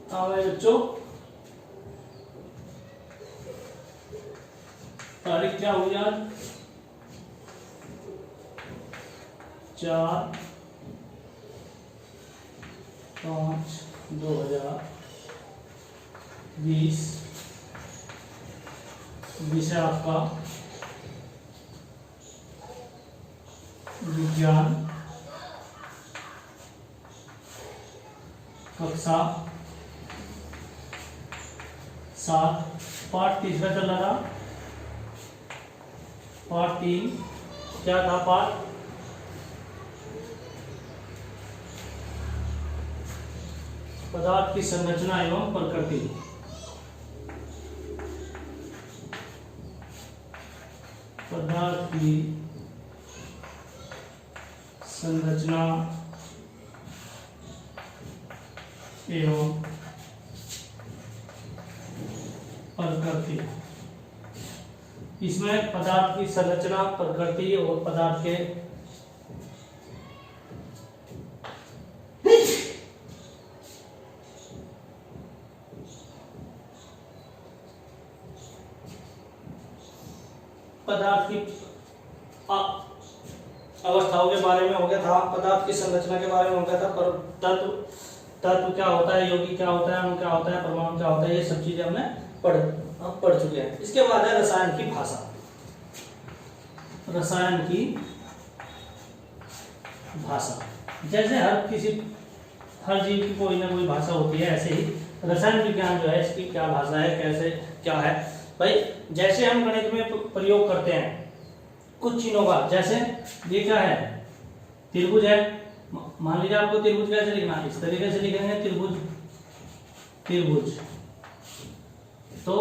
हमारे बच्चों तारीख क्या हुई आज? 4/5/2020। विषय आपका विज्ञान, कक्षा 7, पाठ तीसरा चल रहा था। पाठ 3 क्या था? पाठ पदार्थ की संरचना एवं प्रकृति। पदार्थ की संरचना एवं प्रकृति। इसमें पदार्थ की संरचना, प्रकृति और पदार्थ के पदार्थ की अवस्थाओं के बारे में हो गया था, पदार्थ की संरचना के बारे में हो गया था, पर तत्व क्या होता है, यौगिक क्या होता है, अणु क्या होता है, परमाणु क्या होता है, ये सब चीजें हमने पढ़ चुके हैं। इसके बाद है रसायन की भाषा। रसायन की भाषा, जैसे हर जीव की कोई ना कोई भाषा होती है, ऐसे ही रसायन विज्ञान जो है इसकी क्या भाषा है, कैसे क्या है भाई। जैसे हम गणित में प्रयोग करते हैं कुछ चिन्हों का, जैसे ये क्या है, त्रिभुज है। मान लीजिए आपको त्रिभुज कैसे लिखना है, इस तरीके से लिखेंगे त्रिभुज। तो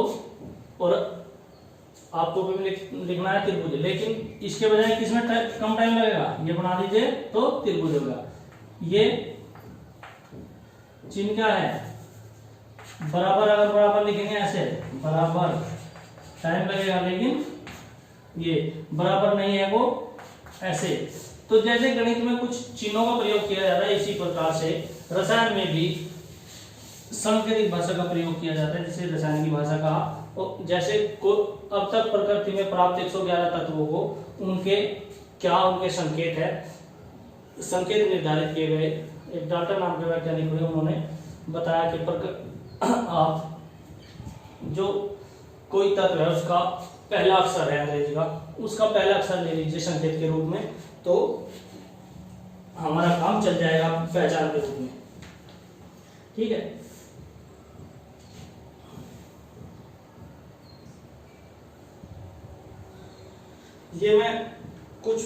और आपको भी लिखना है त्रिभुज, लेकिन इसके बजाय किसमें कम टाइम लगेगा, ये बना दीजिए तो त्रिभुज होगा। ये चिन्ह क्या है, बराबर, अगर बराबर लिखेंगे ऐसे बराबर टाइम लगेगा, लेकिन ये बराबर नहीं है वो ऐसे। तो जैसे गणित में कुछ चिन्हों का प्रयोग किया जाता है, इसी प्रकार से रसायन में भी सांकेतिक भाषा का प्रयोग किया जाता है, जिसे रसायन की भाषा कहा। और जैसे अब तक प्रकृति में प्राप्त 111 तत्वों को उनके संकेत है, संकेत निर्धारित किए गए। एक डाल्टन नाम के वैज्ञानिक हुए, उन्होंने बताया कि आप जो कोई तत्व है उसका पहला अक्षर है अंग्रेजी का, उसका पहला अक्षर ले लीजिए संकेत के रूप में, तो हमारा काम चल जाएगा पहचान के रूप में। ठीक है, ये मैं कुछ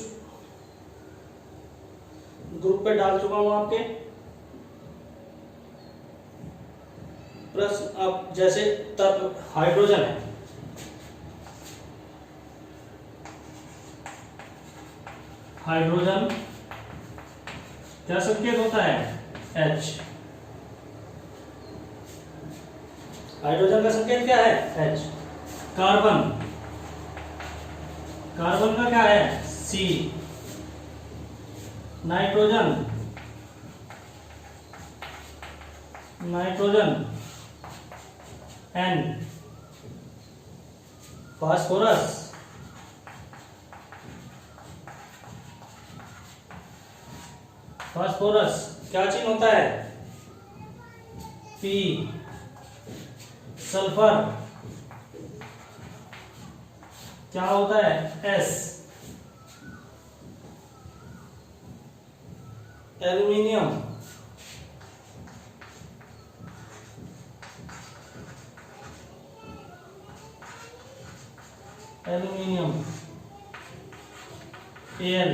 ग्रुप पे डाल चुका हूं आपके प्रश्न। अब जैसे तत्व हाइड्रोजन है, हाइड्रोजन क्या संकेत होता है, H। हाइड्रोजन का संकेत क्या है, H। कार्बन, कार्बन का क्या है, C। Nitrogen, nitrogen N। Phosphorus, phosphorus क्या चिन्ह होता है, P। सल्फर क्या होता है, S। Aluminium, aluminium Al।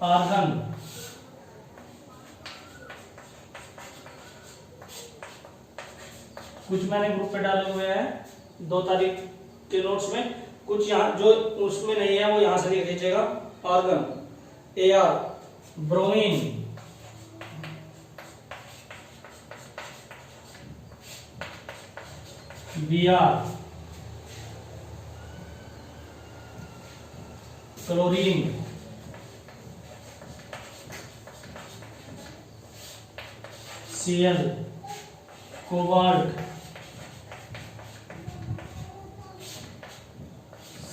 Argon, कुछ मैंने ग्रुप पे डाले हुए हैं 2 तारीख के नोट्स में, कुछ यहाँ जो उसमें नहीं है वो यहां से लिख लीजिएगा। Argon Ar। Bromine, Br। Chlorine, Cl, cobalt,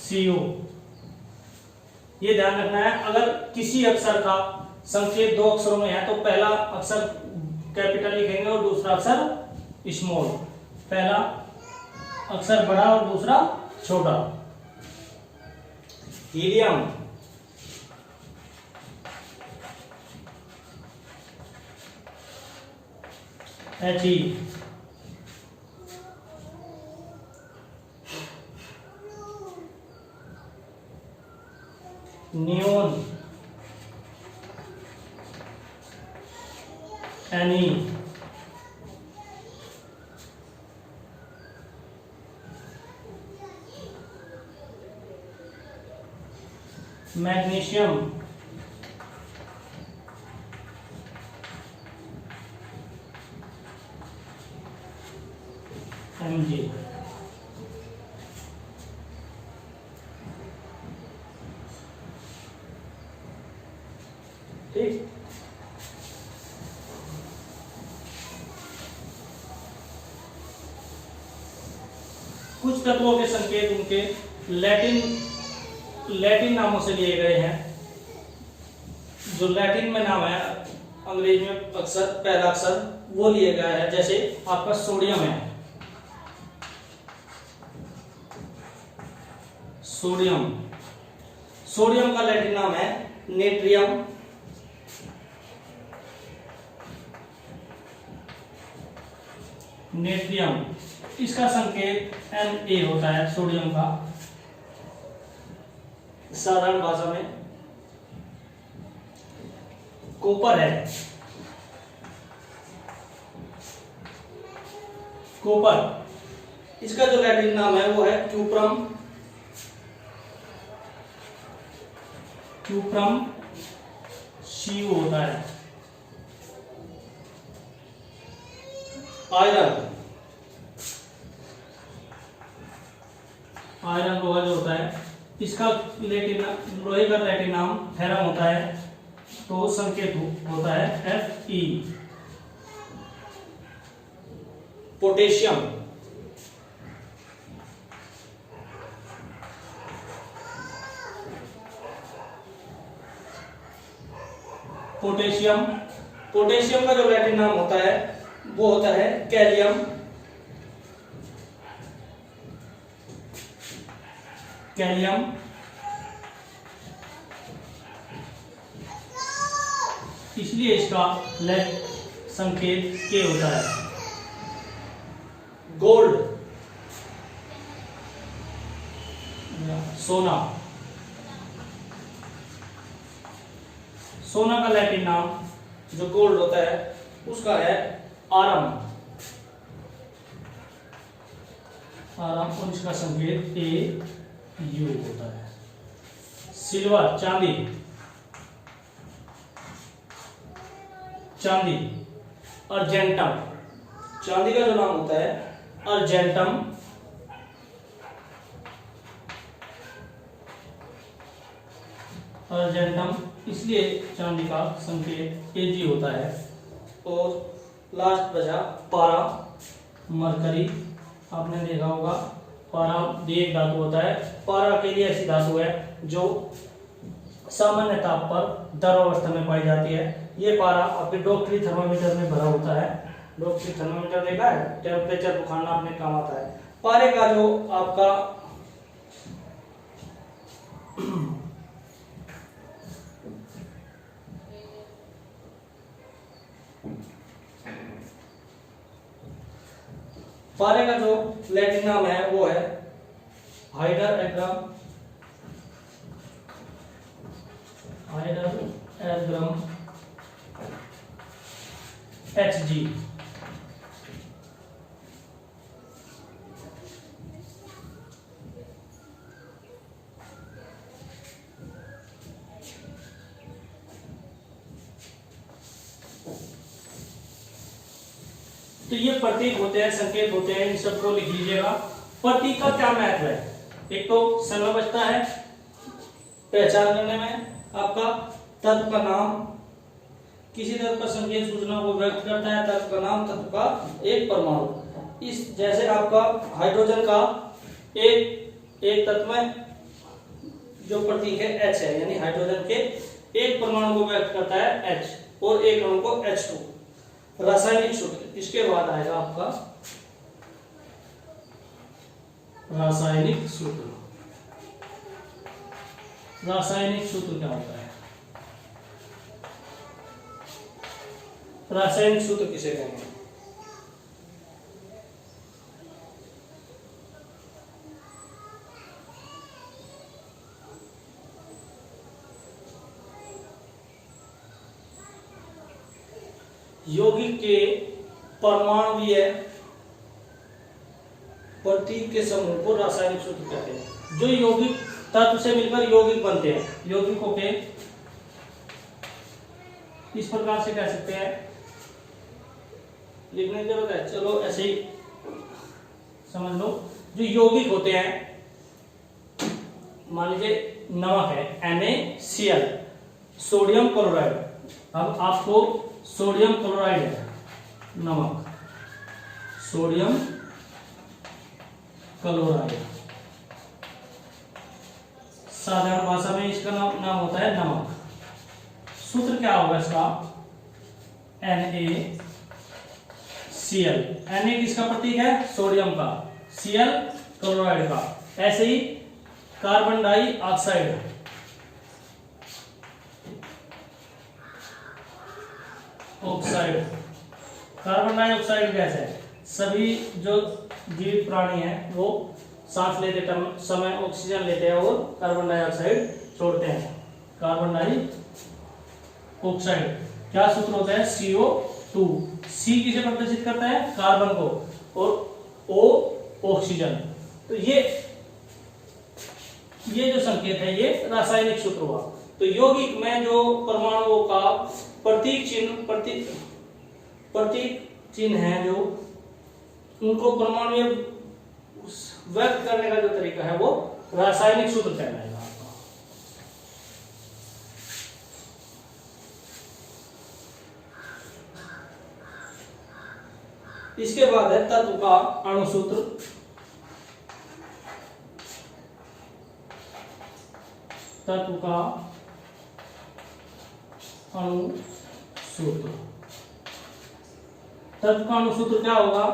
CO। ये ध्यान रखना है, अगर किसी अक्षर का संकेत दो अक्षरों में है तो पहला अक्षर कैपिटल लिखेंगे और दूसरा अक्षर स्मॉल। पहला अक्षर बड़ा और दूसरा छोटा। Helium, He, neon, any, magnesium, Mg। ठीक, कुछ तत्वों के संकेत उनके लैटिन नामों से लिए गए हैं। जो लैटिन में नाम है, अंग्रेजी में अक्षर पहला अक्षर वो लिए गया है। जैसे आपका सोडियम है, सोडियम, सोडियम का लैटिन नाम है नेट्रियम। नेट्रियम, इसका संकेत Na होता है सोडियम का साधारण भाषा में। कॉपर है, कॉपर, इसका जो लैटिन नाम है वो है क्यूप्रम, क्यूप्रम CO होता है। आयरन, आयरन लोहा जो होता है, इसका लैटिन, लोहे का लैटिन नाम फेरम होता है, तो संकेत होता है Fe। पोटेशियम, पोटेशियम, पोटेशियम का जो लैटिन नाम होता है वो होता है कैलियम, कैलियम। इसलिए इसका संकेत के होता है। गोल्ड, सोना, सोना का लैटिन नाम जो गोल्ड होता है उसका है आरम, आरम, और इसका संकेत AU होता है। सिल्वर, चांदी, चांदी, अर्जेंटम, चांदी का जो नाम होता है अर्जेंटम। अर्जेंटम, इसलिए चांदी का संकेत Ag होता है। और लास्ट बचा पारा, मरकरी, आपने देखा होगा पारा भी एक धातु होता है। पारा के लिए ऐसी धातु है जो सामान्य ताप पर द्रव अवस्था में पाई जाती है। ये पारा आपके डॉक्टरी थर्मामीटर में भरा होता है। डॉक्टरी थर्मामीटर देखा है, टेम्परेचर को खाना अपने काम आता है। पारे का जो आपका पारे का जो लैटिन नाम है वो है हाइडर एग्राम, हाइडर एग्राम Hg। तो ये प्रतीक होते हैं, संकेत होते हैं, इन सबको लिख लीजिएगा। प्रतीक का क्या महत्व है? एक तो समय बचता है पहचान करने में, आपका तत्व का नाम किसी तत्व पर संकेत सूचना को व्यक्त करता है, तत्व का नाम, तत्व का एक परमाणु। इस जैसे आपका हाइड्रोजन का एक तत्व में जो प्रतीक है H है, यानी हाइड्रोजन के एक परमाणु को व्यक्त करता है H और एक अणु को H2। रासायनिक सूत्र, इसके बाद आएगा आपका रासायनिक सूत्र। रासायनिक सूत्र क्या होता है? रासायनिक सूत्र किसे कहेंगे? यौगिक के परमाणुीय प्रतीक के समूह को रासायनिक सूत्र कहते हैं। जो यौगिक तत्व से मिलकर यौगिक बनते हैं, यौगिकों के इस प्रकार से कह सकते हैं, लिखने की जरूरत है, चलो ऐसे ही समझ लो। जो यौगिक होते हैं, मान लीजिए नमक है NaCl, सोडियम क्लोराइड। अब आपको सोडियम क्लोराइड है नमक, सोडियम क्लोराइड, साधारण भाषा में इसका नाम होता है नमक। सूत्र क्या होगा इसका? NaCl। Na किसका प्रतीक है? सोडियम का, Cl क्लोराइड का। ऐसे ही carbon dioxide, oxide, carbon dioxide gas है। सभी जो जीवित प्राणी हैं वो सांस लेते समय ऑक्सीजन लेते हैं और कार्बन डाइऑक्साइड छोड़ते हैं, कार्बन डाइऑक्साइड। क्या सूत्र होता है? CO2। C किसे प्रदर्शित करता है? कार्बन को, और O ऑक्सीजन। तो ये जो संकेत है ये रासायनिक सूत्र हुआ। तो यौगिक में जो परमाणुओं का प्रतीक चिन्ह है, जो उनको परमाणु व्यक्त करने का जो तरीका है वो रासायनिक सूत्र कहलाएगा। इसके बाद है तत्व का अणुसूत्र। तत्व का अणुसूत्र, तत्व का अणुसूत्र क्या होगा?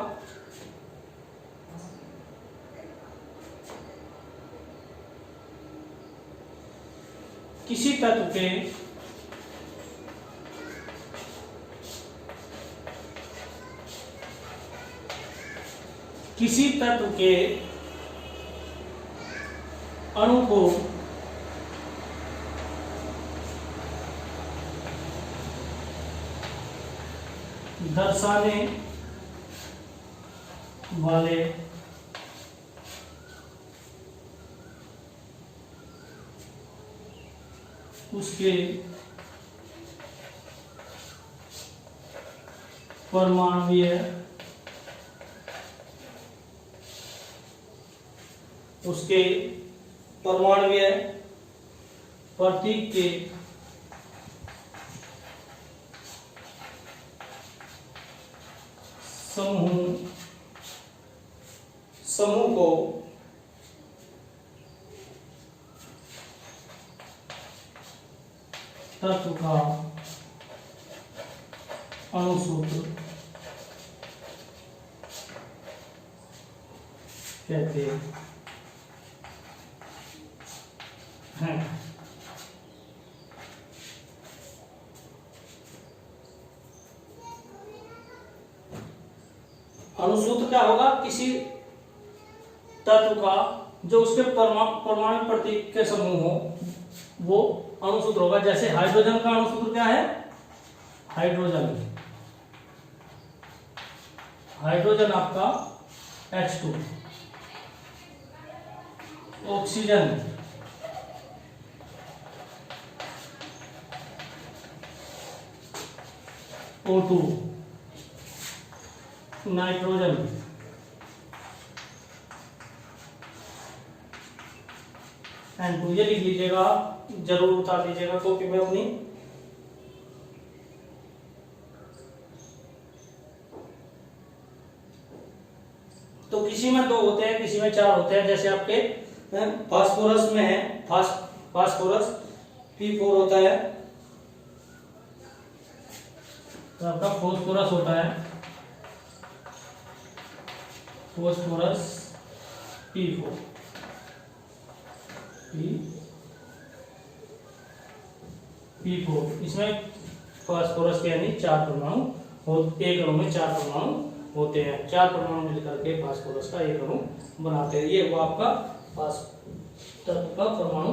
किसी तत्व के अणु को दर्शाने वाले उसके परमाणुीय प्रतीक के समूह को तत्व का अणुसूत्र कहते हैं। अणुसूत्र क्या होगा? किसी तत्व का जो उसके परमाणु प्रतीक के समूह हो वो अणुसूत्र होगा। जैसे हाइड्रोजन का अणुसूत्र क्या है? हाइड्रोजन आपका H2, oxygen O2, nitrogen N2। ये लिख लीजिएगा, जरूर उतार लीजिएगा कॉपी में अपनी। तो किसी में 2 होते हैं, किसी में 4 होते हैं। जैसे आपके फास्फोरस में है, फास्फोरस P4 होता है, तो आपका फास्फोरस होता है फास्फोरस P4 P4। इसमें फास्फोरस के यानी 4 परमाणु एक अणु में 4 परमाणु होते हैं। 4 परमाणु मिलकर के फास्फोरस का एक अणु बनाते हैं। ये वो आपका तत्व का परमाणु